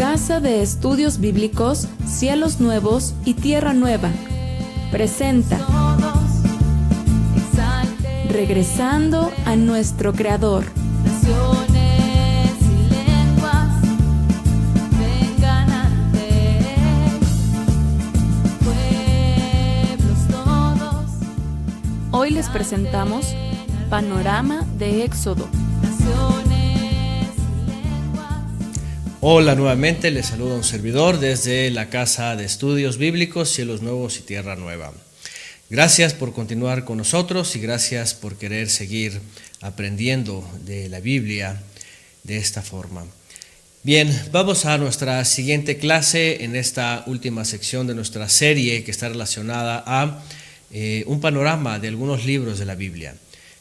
Casa de Estudios Bíblicos, Cielos Nuevos y Tierra Nueva presenta Regresando a nuestro Creador. Naciones y lenguas vengan ante Él, pueblos todos. Hoy les presentamos Panorama de Éxodo. Hola, nuevamente les saluda un servidor desde la Casa de Estudios Bíblicos, Cielos Nuevos y Tierra Nueva. Gracias por continuar con nosotros y gracias por querer seguir aprendiendo de la Biblia de esta forma. Bien, vamos a nuestra siguiente clase en esta última sección de nuestra serie que está relacionada a un panorama de algunos libros de la Biblia.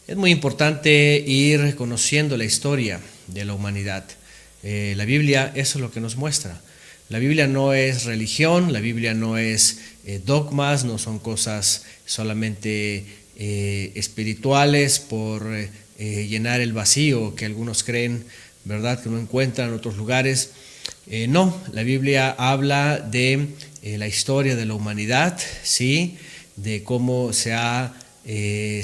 Es muy importante ir conociendo la historia de la humanidad. La Biblia, eso es lo que nos muestra. La Biblia no es religión, la Biblia no es dogmas, no son cosas solamente espirituales por llenar el vacío que algunos creen, ¿verdad?, que no encuentran en otros lugares. No, la Biblia habla de la historia de la humanidad, ¿sí?, de cómo se ha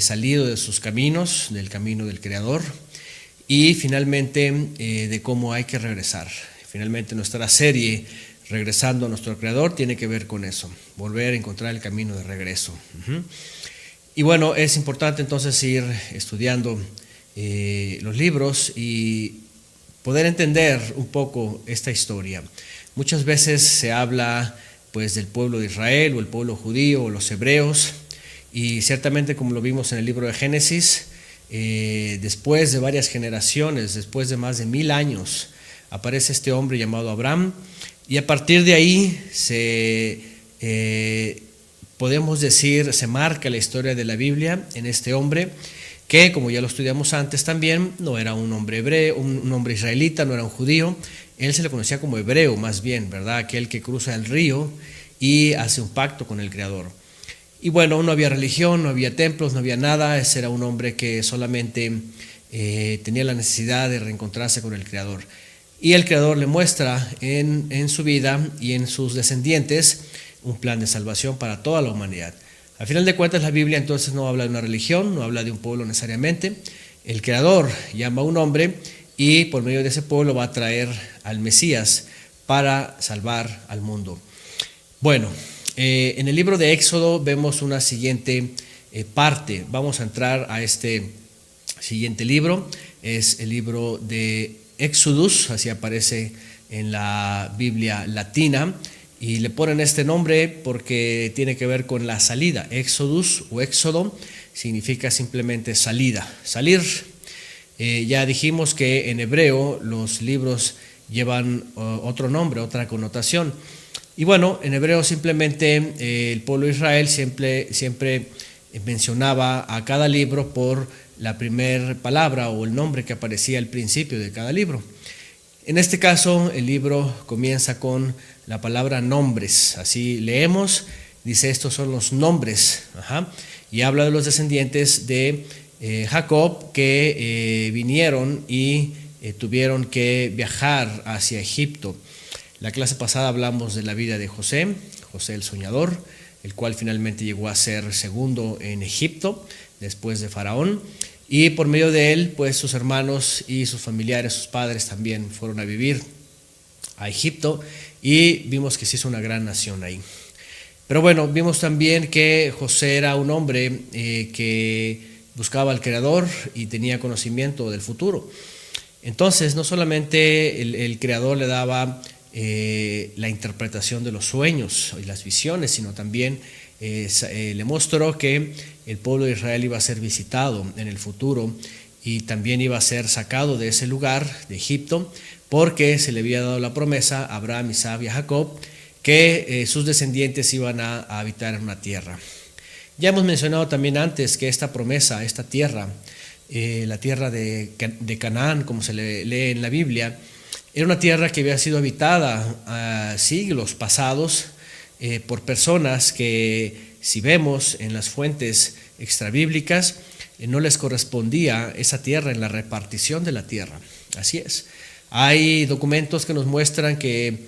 salido de sus caminos, del camino del Creador, y finalmente de cómo hay que regresar. Finalmente nuestra serie Regresando a nuestro Creador tiene que ver con eso, volver a encontrar el camino de regreso. Y bueno, es importante entonces ir estudiando los libros y poder entender un poco esta historia. Muchas veces se habla pues del pueblo de Israel o el pueblo judío o los hebreos, y ciertamente, como lo vimos en el libro de Génesis, después de varias generaciones, después de más de 1000 años, aparece este hombre llamado Abraham, y a partir de ahí podemos decir, se marca la historia de la Biblia en este hombre que, como ya lo estudiamos antes también, no era un hombre hebreo, un hombre israelita, no era un judío. Él se le conocía como hebreo más bien, ¿verdad?, aquel que cruza el río y hace un pacto con el Creador. Y bueno, no había religión, no había templos, no había nada. Ese era un hombre que solamente tenía la necesidad de reencontrarse con el Creador. Y el Creador le muestra en su vida y en sus descendientes un plan de salvación para toda la humanidad. Al final de cuentas, la Biblia entonces no habla de una religión, no habla de un pueblo necesariamente. El Creador llama a un hombre y por medio de ese pueblo va a traer al Mesías para salvar al mundo. Bueno, en el libro de Éxodo vemos una siguiente parte. Vamos a entrar a este siguiente libro. Es el libro de Exodus, así aparece en la Biblia latina, y le ponen este nombre porque tiene que ver con la salida. Exodus o Éxodo significa simplemente salida, salir. Ya dijimos que en hebreo los libros llevan otro nombre, otra connotación. Y bueno, en hebreo simplemente el pueblo de Israel siempre mencionaba a cada libro por la primera palabra o el nombre que aparecía al principio de cada libro. En este caso, el libro comienza con la palabra nombres. Así leemos, dice, estos son los nombres. Y habla de los descendientes de Jacob que vinieron y tuvieron que viajar hacia Egipto. La clase pasada hablamos de la vida de José el soñador, el cual finalmente llegó a ser segundo en Egipto, después de Faraón, y por medio de él, pues sus hermanos y sus familiares, sus padres también fueron a vivir a Egipto, y vimos que se hizo una gran nación ahí. Pero bueno, vimos también que José era un hombre que buscaba al Creador y tenía conocimiento del futuro. Entonces, no solamente el Creador le daba la interpretación de los sueños y las visiones, sino también le mostró que el pueblo de Israel iba a ser visitado en el futuro y también iba a ser sacado de ese lugar, de Egipto, porque se le había dado la promesa a Abraham, Isaac y a Jacob que sus descendientes iban a habitar en una tierra. Ya hemos mencionado también antes que esta promesa, esta tierra, la tierra de Canaán, como se le lee en la Biblia, era una tierra que había sido habitada siglos pasados por personas que, si vemos en las fuentes extrabíblicas, no les correspondía esa tierra en la repartición de la tierra. Así es. Hay documentos que nos muestran que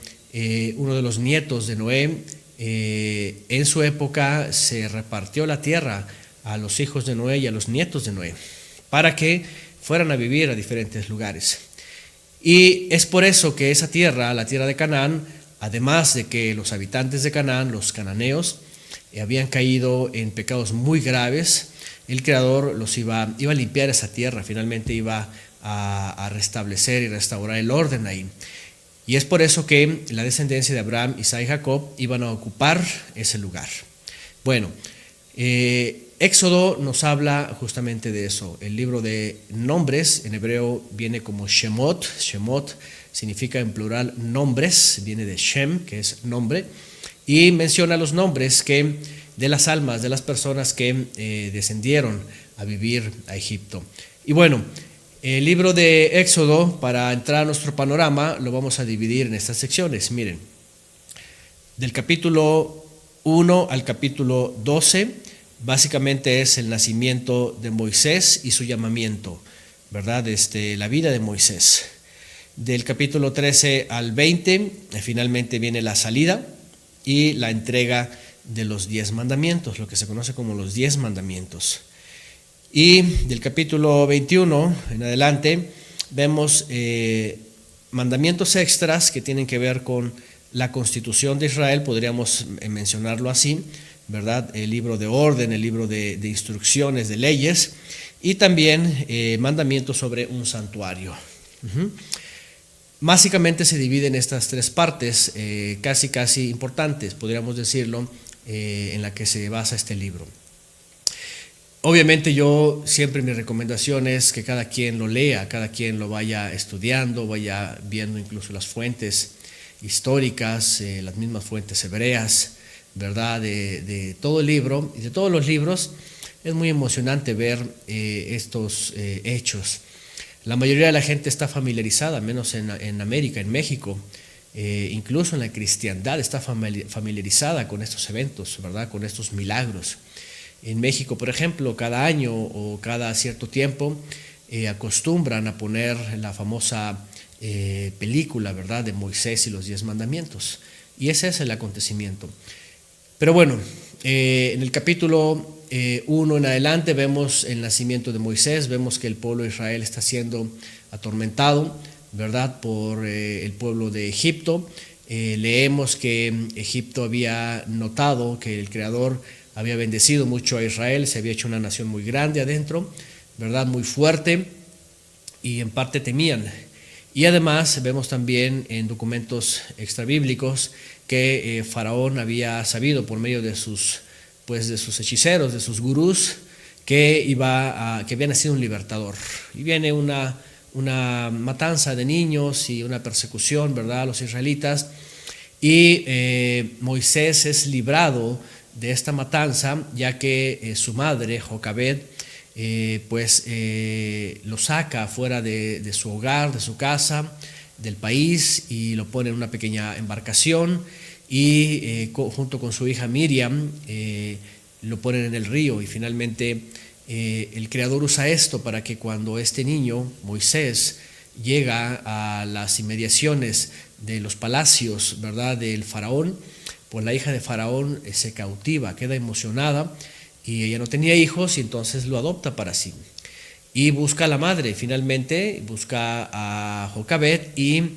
uno de los nietos de Noé, en su época se repartió la tierra a los hijos de Noé y a los nietos de Noé para que fueran a vivir a diferentes lugares. Y es por eso que esa tierra, la tierra de Canaán, además de que los habitantes de Canaán, los cananeos, habían caído en pecados muy graves, el Creador los iba a limpiar esa tierra, finalmente iba a restablecer y restaurar el orden ahí. Y es por eso que la descendencia de Abraham, Isaac y Jacob iban a ocupar ese lugar. Bueno, Éxodo nos habla justamente de eso. El libro de nombres en hebreo viene como Shemot. Shemot significa en plural nombres, viene de Shem, que es nombre, y menciona los nombres de las almas, de las personas que descendieron a vivir a Egipto. Y bueno, el libro de Éxodo, para entrar a nuestro panorama, lo vamos a dividir en estas secciones. Miren, del capítulo 1 al capítulo 12, básicamente es el nacimiento de Moisés y su llamamiento, ¿verdad? La vida de Moisés. Del capítulo 13 al 20, finalmente viene la salida y la entrega de los 10 mandamientos, lo que se conoce como los 10 mandamientos. Y del capítulo 21 en adelante vemos mandamientos extras que tienen que ver con la constitución de Israel, podríamos mencionarlo así, ¿verdad? El libro de orden, el libro de instrucciones, de leyes, y también mandamientos sobre un santuario. Básicamente se divide en estas tres partes, casi importantes, podríamos decirlo, en la que se basa este libro. Obviamente yo siempre mi recomendación es que cada quien lo lea, cada quien lo vaya estudiando, vaya viendo incluso las fuentes históricas, las mismas fuentes hebreas, ¿verdad? De todo el libro y de todos los libros. Es muy emocionante ver estos hechos. La mayoría de la gente está familiarizada, menos en América, en México, incluso en la cristiandad está familiarizada con estos eventos, ¿verdad? Con estos milagros. En México, por ejemplo, cada año o cada cierto tiempo acostumbran a poner la famosa película, ¿verdad?, de Moisés y los 10 mandamientos. Y ese es el acontecimiento. Pero bueno, en el capítulo 1 en adelante vemos el nacimiento de Moisés, vemos que el pueblo de Israel está siendo atormentado, ¿verdad?, por el pueblo de Egipto. Leemos que Egipto había notado que el Creador había bendecido mucho a Israel, se había hecho una nación muy grande adentro, ¿verdad?, muy fuerte, y en parte temían. Y además vemos también en documentos extrabíblicos que Faraón había sabido por medio de sus hechiceros, de sus gurús, que había nacido un libertador. Y viene una matanza de niños y una persecución, ¿verdad?, a los israelitas, y Moisés es librado de esta matanza, ya que su madre, Jocabed, lo saca fuera de su hogar, de su casa, del país, y lo pone en una pequeña embarcación, y junto con su hija Miriam lo ponen en el río, y finalmente el Creador usa esto para que cuando este niño, Moisés, llega a las inmediaciones de los palacios, ¿verdad?, del faraón, pues la hija de Faraón se cautiva, queda emocionada, y ella no tenía hijos y entonces lo adopta para sí. Y busca a la madre, finalmente busca a Jocabed y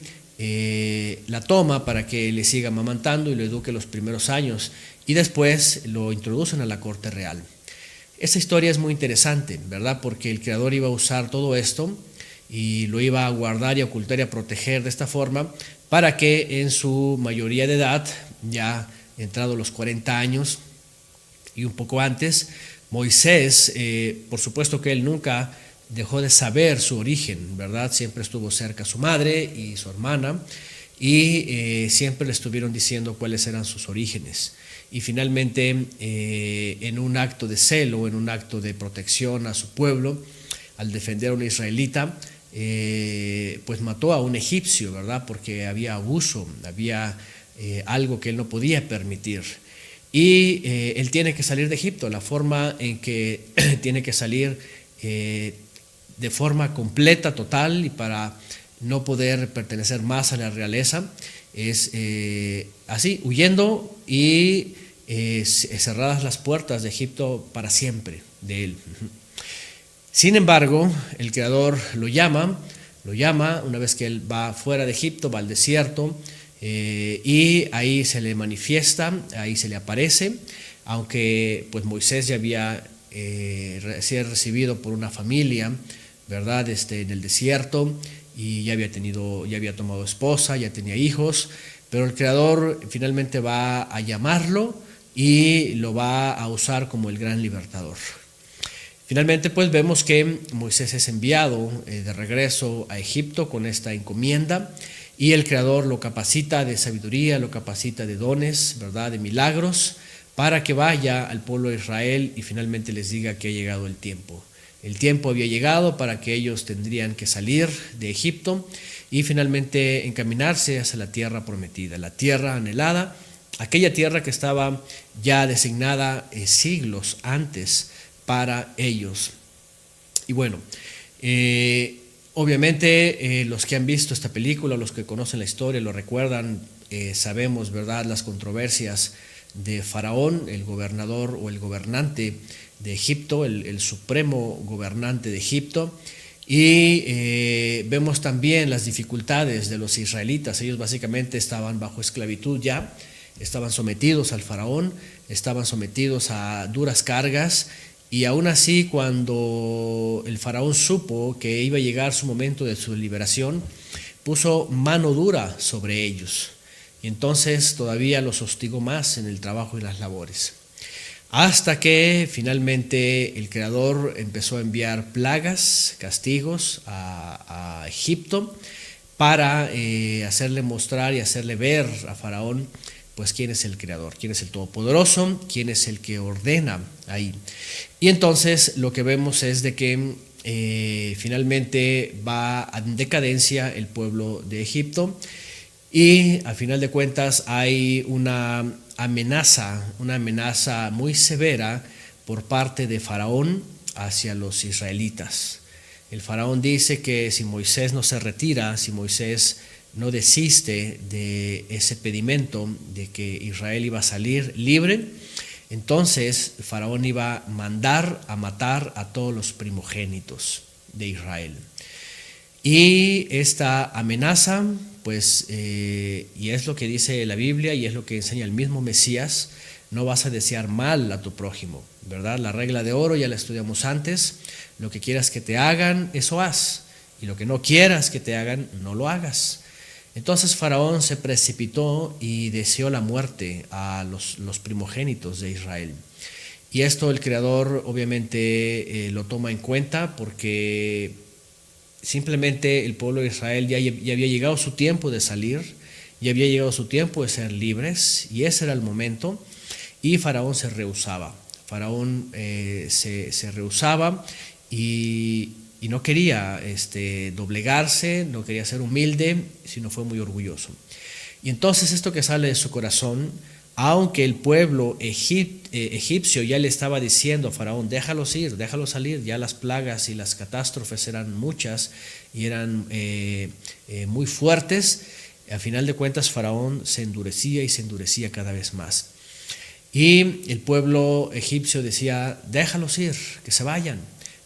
la toma para que le siga amamantando y lo eduque los primeros años, y después lo introducen a la corte real. Esta historia es muy interesante, ¿verdad?, porque el Creador iba a usar todo esto y lo iba a guardar y a ocultar y a proteger de esta forma para que en su mayoría de edad, ya entrado los 40 años y un poco antes, Moisés, por supuesto que él nunca dejó de saber su origen, ¿verdad? Siempre estuvo cerca a su madre y su hermana, y siempre le estuvieron diciendo cuáles eran sus orígenes. Y finalmente, en un acto de celo, en un acto de protección a su pueblo, al defender a un israelita, pues mató a un egipcio, ¿verdad?, porque había abuso, había algo que él no podía permitir. Y él tiene que salir de Egipto. La forma en que tiene que salir de forma completa, total, y para no poder pertenecer más a la realeza, es así, huyendo y cerradas las puertas de Egipto para siempre de él. Sin embargo, el Creador lo llama una vez que él va fuera de Egipto, va al desierto, y ahí se le manifiesta, ahí se le aparece, aunque pues Moisés ya había sido recibido por una familia, ¿verdad? En el desierto, y ya había tomado esposa, ya tenía hijos, pero el Creador finalmente va a llamarlo y lo va a usar como el gran libertador. Finalmente pues vemos que Moisés es enviado de regreso a Egipto con esta encomienda, y el Creador lo capacita de sabiduría, lo capacita de dones, ¿verdad? De milagros, para que vaya al pueblo de Israel y finalmente les diga que ha llegado el tiempo. El tiempo había llegado para que ellos tendrían que salir de Egipto y finalmente encaminarse hacia la tierra prometida, la tierra anhelada, aquella tierra que estaba ya designada siglos antes para ellos. Y bueno, obviamente los que han visto esta película, los que conocen la historia, lo recuerdan, sabemos, ¿verdad?, las controversias de Faraón, el gobernador o el gobernante de Egipto, el supremo gobernante de Egipto, y vemos también las dificultades de los israelitas. Ellos básicamente estaban bajo esclavitud ya, estaban sometidos al Faraón, estaban sometidos a duras cargas, y aún así cuando el Faraón supo que iba a llegar su momento de su liberación, puso mano dura sobre ellos. Y entonces todavía los hostigó más en el trabajo y las labores. Hasta que finalmente el Creador empezó a enviar plagas, castigos a Egipto para hacerle mostrar y hacerle ver a Faraón pues quién es el Creador, quién es el Todopoderoso, quién es el que ordena ahí. Y entonces lo que vemos es de que finalmente va en decadencia el pueblo de Egipto. Y al final de cuentas hay una amenaza muy severa por parte de Faraón hacia los israelitas. El Faraón dice que si Moisés no se retira, si Moisés no desiste de ese pedimento de que Israel iba a salir libre, entonces Faraón iba a mandar a matar a todos los primogénitos de Israel. Y esta amenaza, pues, y es lo que dice la Biblia y es lo que enseña el mismo Mesías, no vas a desear mal a tu prójimo, ¿verdad? La regla de oro ya la estudiamos antes, lo que quieras que te hagan, eso haz, y lo que no quieras que te hagan, no lo hagas. Entonces Faraón se precipitó y deseó la muerte a los primogénitos de Israel. Y esto el Creador obviamente lo toma en cuenta porque simplemente el pueblo de Israel ya había llegado su tiempo de salir, ya había llegado su tiempo de ser libres, y ese era el momento, y Faraón se rehusaba. Faraón se rehusaba y no quería doblegarse, no quería ser humilde, sino fue muy orgulloso. Y entonces esto que sale de su corazón, aunque el pueblo egipcio ya le estaba diciendo a Faraón, déjalos ir, déjalos salir, ya las plagas y las catástrofes eran muchas y eran muy fuertes, a final de cuentas Faraón se endurecía y se endurecía cada vez más. Y el pueblo egipcio decía, déjalos ir, que se vayan,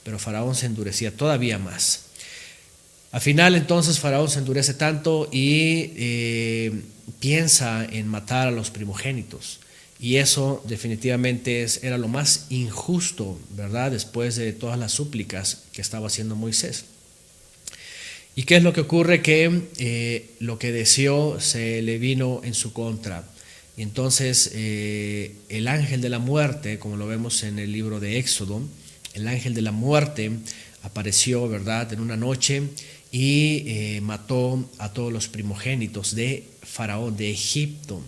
pero Faraón se endurecía todavía más. Al final entonces Faraón se endurece tanto y piensa en matar a los primogénitos, y eso definitivamente era lo más injusto, ¿verdad? Después de todas las súplicas que estaba haciendo Moisés. ¿Y qué es lo que ocurre? Que lo que deseó se le vino en su contra. Y entonces el ángel de la muerte, como lo vemos en el libro de Éxodo, el ángel de la muerte apareció, ¿verdad?, en una noche y mató a todos los primogénitos de Faraón, de Egipto.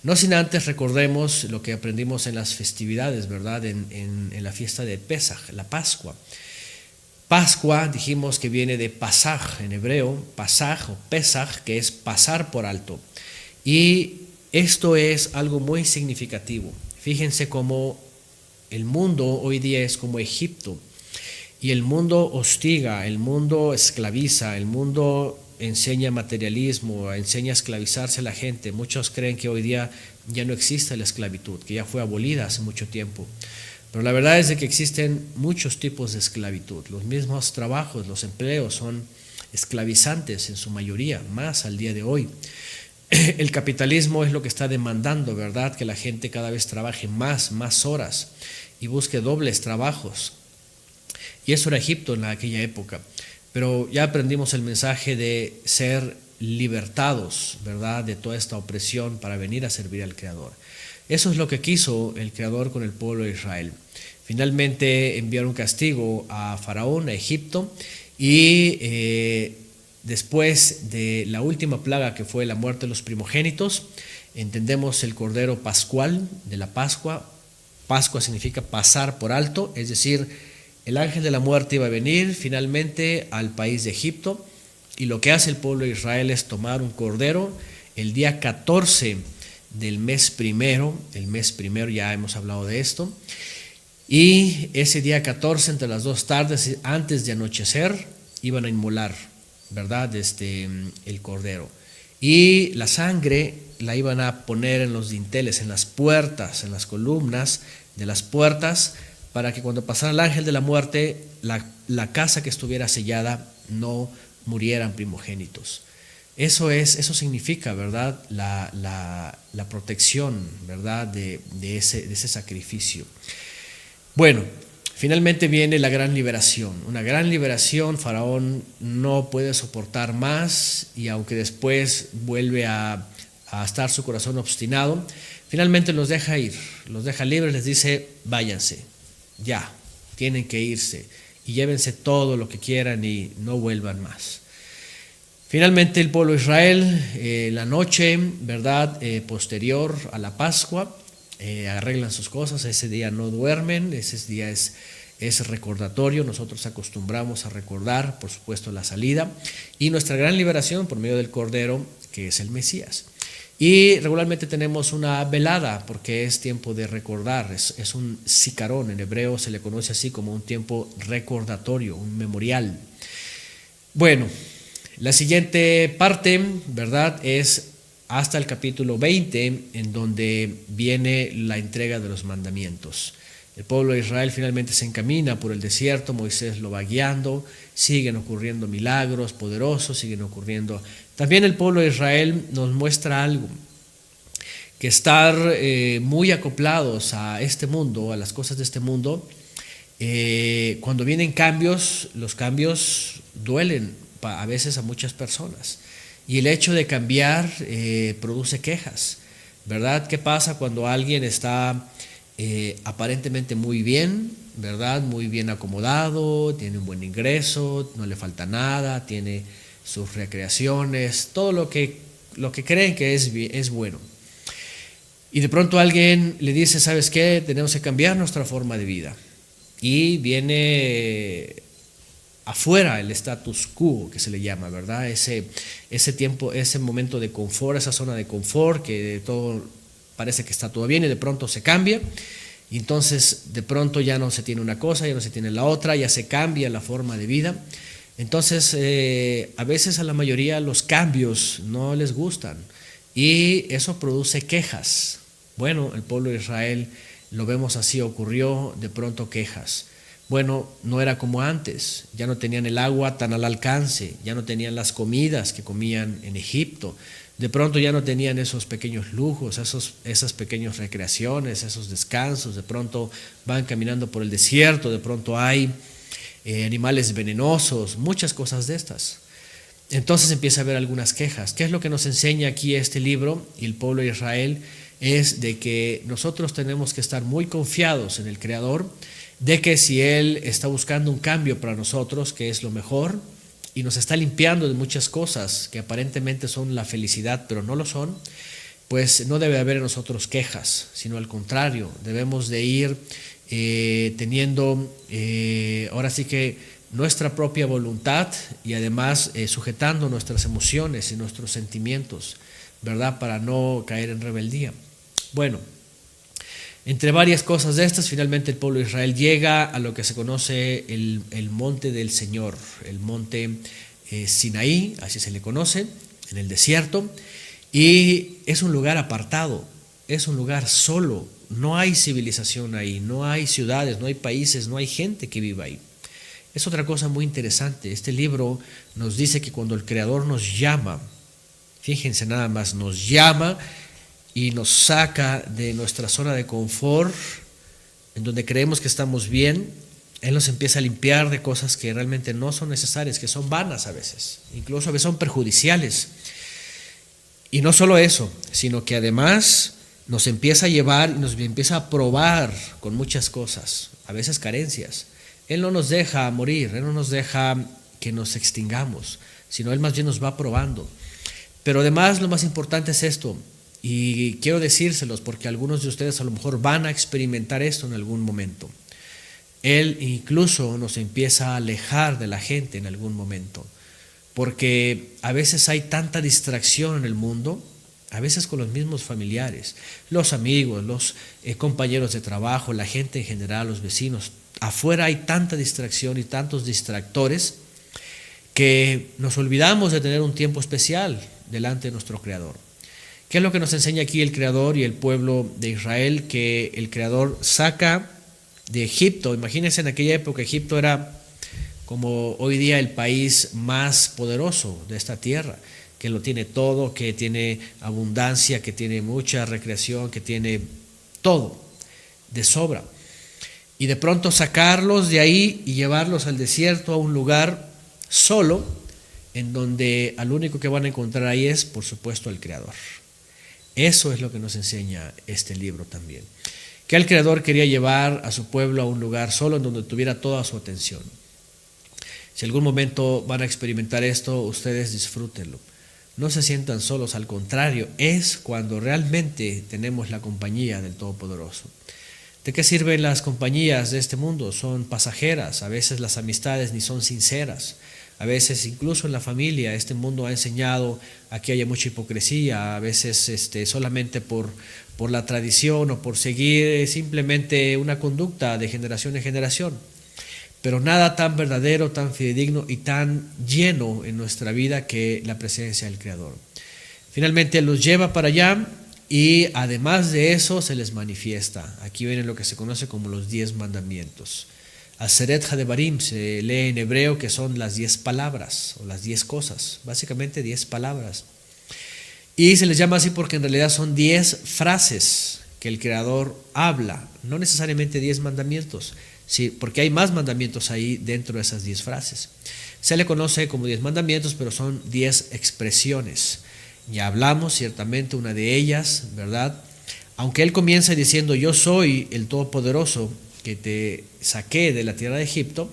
No sin antes recordemos lo que aprendimos en las festividades, ¿verdad?, en la fiesta de Pesaj, la Pascua. Pascua dijimos que viene de Pasaj en hebreo, Pasaj o Pesaj, que es pasar por alto. Y esto es algo muy significativo. Fíjense cómo el mundo hoy día es como Egipto. Y el mundo hostiga, el mundo esclaviza, el mundo enseña materialismo, enseña a esclavizarse a la gente. Muchos creen que hoy día ya no existe la esclavitud, que ya fue abolida hace mucho tiempo. Pero la verdad es de que existen muchos tipos de esclavitud. Los mismos trabajos, los empleos son esclavizantes en su mayoría, más al día de hoy. El capitalismo es lo que está demandando, ¿verdad? Que la gente cada vez trabaje más horas y busque dobles trabajos. Y eso era Egipto en aquella época. Pero ya aprendimos el mensaje de ser libertados, ¿verdad? De toda esta opresión para venir a servir al Creador. Eso es lo que quiso el Creador con el pueblo de Israel. Finalmente enviaron castigo a Faraón, a Egipto, y después de la última plaga, que fue la muerte de los primogénitos, entendemos el Cordero Pascual de la Pascua. Pascua significa pasar por alto, es decir, el ángel de la muerte iba a venir finalmente al país de Egipto, y lo que hace el pueblo de Israel es tomar un cordero el día 14 del mes primero, el mes primero, ya hemos hablado de esto, y ese día 14, entre las 2 tardes, antes de anochecer, iban a inmolar, ¿verdad?, el cordero, y la sangre la iban a poner en los dinteles, en las puertas, en las columnas de las puertas, para que cuando pasara el ángel de la muerte, la casa que estuviera sellada no murieran primogénitos. Eso significa, ¿verdad?, la protección, ¿verdad?, de ese sacrificio. Bueno, finalmente viene la gran liberación. Una gran liberación. Faraón no puede soportar más, y aunque después vuelve a estar su corazón obstinado, finalmente los deja ir, los deja libres, les dice: váyanse, ya, tienen que irse y llévense todo lo que quieran y no vuelvan más. Finalmente el pueblo de Israel, la noche, ¿verdad?, posterior a la Pascua, arreglan sus cosas. Ese día no duermen, ese día es recordatorio. Nosotros acostumbramos a recordar, por supuesto, la salida y nuestra gran liberación por medio del Cordero, que es el Mesías. Y regularmente tenemos una velada porque es tiempo de recordar, es un sicarón, en hebreo se le conoce así, como un tiempo recordatorio, un memorial. Bueno, la siguiente parte, ¿verdad?, es hasta el capítulo 20, en donde viene la entrega de los mandamientos. El pueblo de Israel finalmente se encamina por el desierto, Moisés lo va guiando, siguen ocurriendo milagros poderosos, siguen ocurriendo. También el pueblo de Israel nos muestra algo, que estar muy acoplados a este mundo, a las cosas de este mundo, cuando vienen cambios, los cambios duelen a veces a muchas personas. Y el hecho de cambiar produce quejas, ¿verdad? ¿Qué pasa cuando alguien está aparentemente muy bien, ¿verdad?, muy bien acomodado, tiene un buen ingreso, no le falta nada, tiene sus recreaciones, todo lo que creen que es bueno? Y de pronto alguien le dice: ¿sabes qué? Tenemos que cambiar nuestra forma de vida. Y viene afuera el status quo, que se le llama, ¿verdad? Ese tiempo, ese momento de confort, esa zona de confort, que todo parece que está todo bien y de pronto se cambia. Y entonces de pronto ya no se tiene una cosa, ya no se tiene la otra, ya se cambia la forma de vida. Entonces a veces a la mayoría los cambios no les gustan y eso produce quejas. Bueno, el pueblo de Israel lo vemos así, ocurrió de pronto quejas. Bueno, no era como antes, ya no tenían el agua tan al alcance, ya no tenían las comidas que comían en Egipto, de pronto ya no tenían esos pequeños lujos, esas pequeñas recreaciones, esos descansos, de pronto van caminando por el desierto, de pronto hay animales venenosos, muchas cosas de estas. Entonces empieza a haber algunas quejas. ¿Qué es lo que nos enseña aquí este libro y el pueblo de Israel? Es de que nosotros tenemos que estar muy confiados en el Creador, de que si Él está buscando un cambio para nosotros, que es lo mejor, y nos está limpiando de muchas cosas que aparentemente son la felicidad, pero no lo son, pues no debe haber en nosotros quejas, sino al contrario, debemos de ir teniendo ahora sí que nuestra propia voluntad y además sujetando nuestras emociones y nuestros sentimientos, ¿verdad?, para no caer en rebeldía. Bueno, entre varias cosas de estas, finalmente el pueblo de Israel llega a lo que se conoce el monte del Señor, el monte Sinaí, así se le conoce, en el desierto, y es un lugar apartado, es un lugar solo, no hay civilización ahí, no hay ciudades, no hay países, no hay gente que viva ahí. Es otra cosa muy interesante. Este libro nos dice que cuando el Creador nos llama, fíjense nada más, nos llama y nos saca de nuestra zona de confort, en donde creemos que estamos bien, Él nos empieza a limpiar de cosas que realmente no son necesarias, que son vanas a veces, incluso a veces son perjudiciales. Y no solo eso, sino que además nos empieza a llevar y nos empieza a probar con muchas cosas, a veces carencias. Él no nos deja morir, Él no nos deja que nos extingamos, sino Él más bien nos va probando. Pero además lo más importante es esto, y quiero decírselos porque algunos de ustedes a lo mejor van a experimentar esto en algún momento. Él incluso nos empieza a alejar de la gente en algún momento, porque a veces hay tanta distracción en el mundo, a veces con los mismos familiares, los amigos, los compañeros de trabajo, la gente en general, los vecinos. Afuera hay tanta distracción y tantos distractores que nos olvidamos de tener un tiempo especial delante de nuestro Creador. ¿Qué es lo que nos enseña aquí el Creador y el pueblo de Israel? Que el Creador saca de Egipto. Imagínense, en aquella época Egipto era como hoy día el país más poderoso de esta tierra, que lo tiene todo, que tiene abundancia, que tiene mucha recreación, que tiene todo de sobra. Y de pronto sacarlos de ahí y llevarlos al desierto, a un lugar solo, en donde al único que van a encontrar ahí es, por supuesto, al Creador. Eso es lo que nos enseña este libro también. Que el Creador quería llevar a su pueblo a un lugar solo en donde tuviera toda su atención. Si algún momento van a experimentar esto, ustedes disfrútenlo. No se sientan solos, al contrario, es cuando realmente tenemos la compañía del Todopoderoso. ¿De qué sirven las compañías de este mundo? Son pasajeras, a veces las amistades ni son sinceras. A veces incluso en la familia este mundo ha enseñado a que haya mucha hipocresía, a veces solamente por la tradición o por seguir simplemente una conducta de generación en generación. Pero nada tan verdadero, tan fidedigno y tan lleno en nuestra vida que la presencia del Creador. Finalmente los lleva para allá y además de eso se les manifiesta. Aquí viene lo que se conoce como los 10 mandamientos. Aseret Hadebarim se lee en hebreo, que son las 10 palabras o las 10 cosas, básicamente 10 palabras. Y se les llama así porque en realidad son 10 frases que el Creador habla, no necesariamente 10 mandamientos, sí, porque hay más mandamientos ahí dentro de esas 10 frases. Se le conoce como 10 mandamientos, pero son 10 expresiones. Ya hablamos ciertamente una de ellas, ¿verdad? Aunque Él comienza diciendo, yo soy el Todopoderoso, que te saqué de la tierra de Egipto,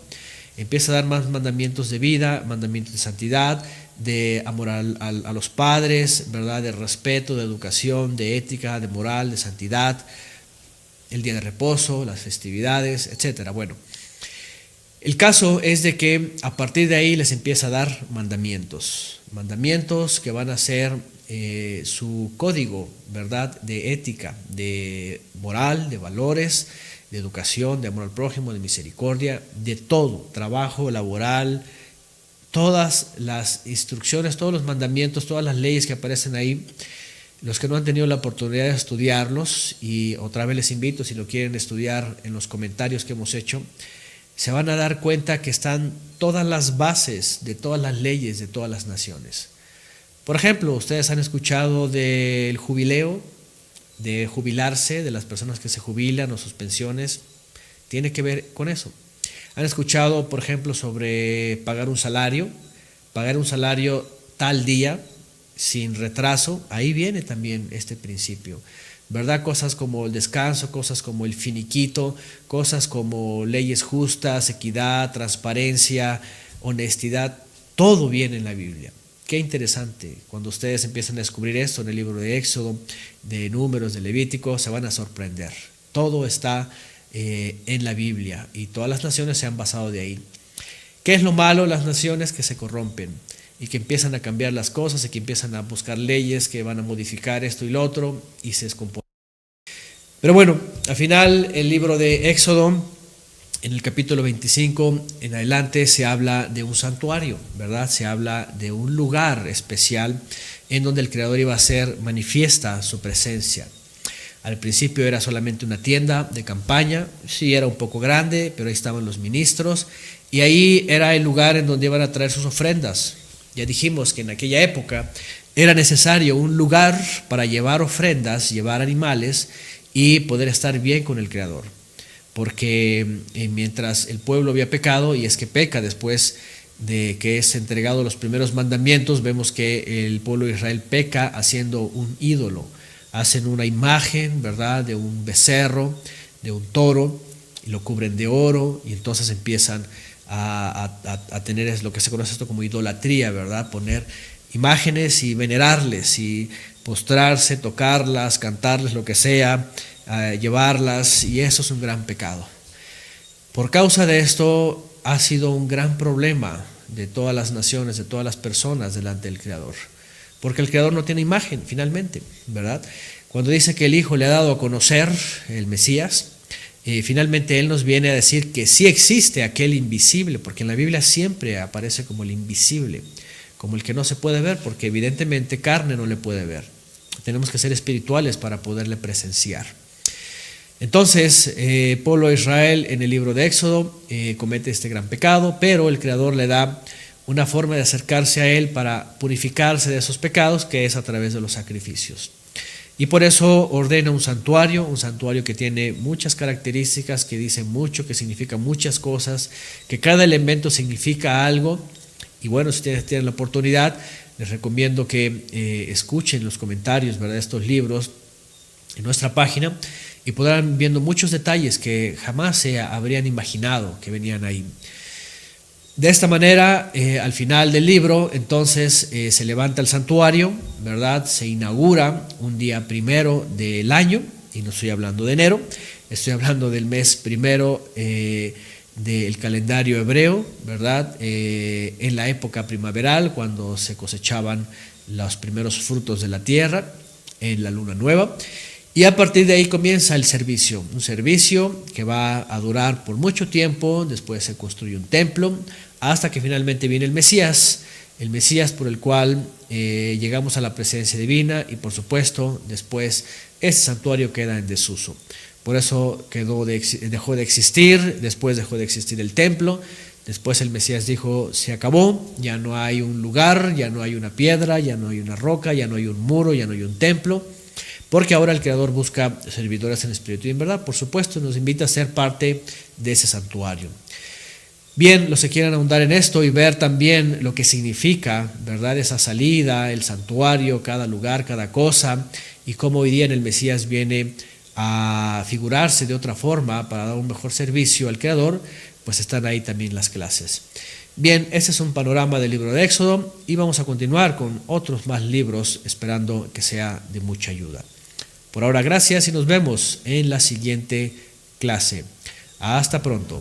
empieza a dar más mandamientos de vida, mandamientos de santidad, de amor a los padres, ¿verdad? De respeto, de educación, de ética, de moral, de santidad, el día de reposo, las festividades, etcétera. Bueno, el caso es de que a partir de ahí les empieza a dar mandamientos que van a ser su código, ¿verdad? De ética, de moral, de valores, de educación, de amor al prójimo, de misericordia, de todo, trabajo laboral, todas las instrucciones, todos los mandamientos, todas las leyes que aparecen ahí. Los que no han tenido la oportunidad de estudiarlos, y otra vez les invito, si lo quieren estudiar en los comentarios que hemos hecho, se van a dar cuenta que están todas las bases de todas las leyes de todas las naciones. Por ejemplo, ustedes han escuchado del jubileo, de jubilarse, de las personas que se jubilan o sus pensiones, tiene que ver con eso. Han escuchado, por ejemplo, sobre pagar un salario tal día, sin retraso. Ahí viene también este principio, ¿verdad? Cosas como el descanso, cosas como el finiquito, cosas como leyes justas, equidad, transparencia, honestidad, todo viene en la Biblia. Qué interesante, cuando ustedes empiezan a descubrir esto en el libro de Éxodo, de Números, de Levítico, se van a sorprender. Todo está en la Biblia y todas las naciones se han basado de ahí. ¿Qué es lo malo? Las naciones que se corrompen y que empiezan a cambiar las cosas y que empiezan a buscar leyes que van a modificar esto y lo otro y se descomponen. Pero bueno, al final el libro de Éxodo En el capítulo 25 en adelante se habla de un santuario, ¿verdad? Se habla de un lugar especial en donde el Creador iba a hacer manifiesta su presencia. Al principio era solamente una tienda de campaña, sí era un poco grande, pero ahí estaban los ministros y ahí era el lugar en donde iban a traer sus ofrendas. Ya dijimos que en aquella época era necesario un lugar para llevar ofrendas, llevar animales y poder estar bien con el Creador. Porque mientras el pueblo había pecado, y es que peca después de que es entregado los primeros mandamientos, vemos que el pueblo de Israel peca haciendo un ídolo. Hacen una imagen, ¿verdad?, de un becerro, de un toro, y lo cubren de oro, y entonces empiezan a tener lo que se conoce esto como idolatría, ¿verdad? Poner imágenes y venerarles, y postrarse, tocarlas, cantarles, lo que sea, llevarlas, y eso es un gran pecado. Por causa de esto ha sido un gran problema de todas las naciones, de todas las personas delante del Creador, porque el Creador no tiene imagen finalmente, ¿verdad? Cuando dice que el Hijo le ha dado a conocer el Mesías, finalmente Él nos viene a decir que sí existe aquel invisible, porque en la Biblia siempre aparece como el invisible, como el que no se puede ver, porque evidentemente carne no le puede ver. Tenemos que ser espirituales para poderle presenciar. Entonces, pueblo de Israel en el libro de Éxodo comete este gran pecado, pero el Creador le da una forma de acercarse a Él para purificarse de esos pecados, que es a través de los sacrificios. Y por eso ordena un santuario que tiene muchas características, que dice mucho, que significa muchas cosas, que cada elemento significa algo. Y bueno, si ustedes tienen la oportunidad, les recomiendo que escuchen los comentarios, ¿verdad?, de estos libros en nuestra página, y podrán viendo muchos detalles que jamás se habrían imaginado que venían ahí. De esta manera, al final del libro, entonces se levanta el santuario, ¿verdad? Se inaugura un día primero del año, y no estoy hablando de enero, estoy hablando del mes primero del calendario hebreo, ¿verdad? En la época primaveral, cuando se cosechaban los primeros frutos de la tierra, en la luna nueva. Y a partir de ahí comienza el servicio, un servicio que va a durar por mucho tiempo. Después se construye un templo, hasta que finalmente viene el Mesías por el cual llegamos a la presencia divina, y por supuesto después ese santuario queda en desuso. Por eso dejó de existir, después dejó de existir el templo, después el Mesías dijo, se acabó, ya no hay un lugar, ya no hay una piedra, ya no hay una roca, ya no hay un muro, ya no hay un templo. Porque ahora el Creador busca servidores en espíritu y en verdad, por supuesto, nos invita a ser parte de ese santuario. Bien, los que quieran ahondar en esto y ver también lo que significa, ¿verdad?, esa salida, el santuario, cada lugar, cada cosa, y cómo hoy día en el Mesías viene a figurarse de otra forma para dar un mejor servicio al Creador, pues están ahí también las clases. Bien, ese es un panorama del libro de Éxodo, y vamos a continuar con otros más libros, esperando que sea de mucha ayuda. Por ahora, gracias y nos vemos en la siguiente clase. Hasta pronto.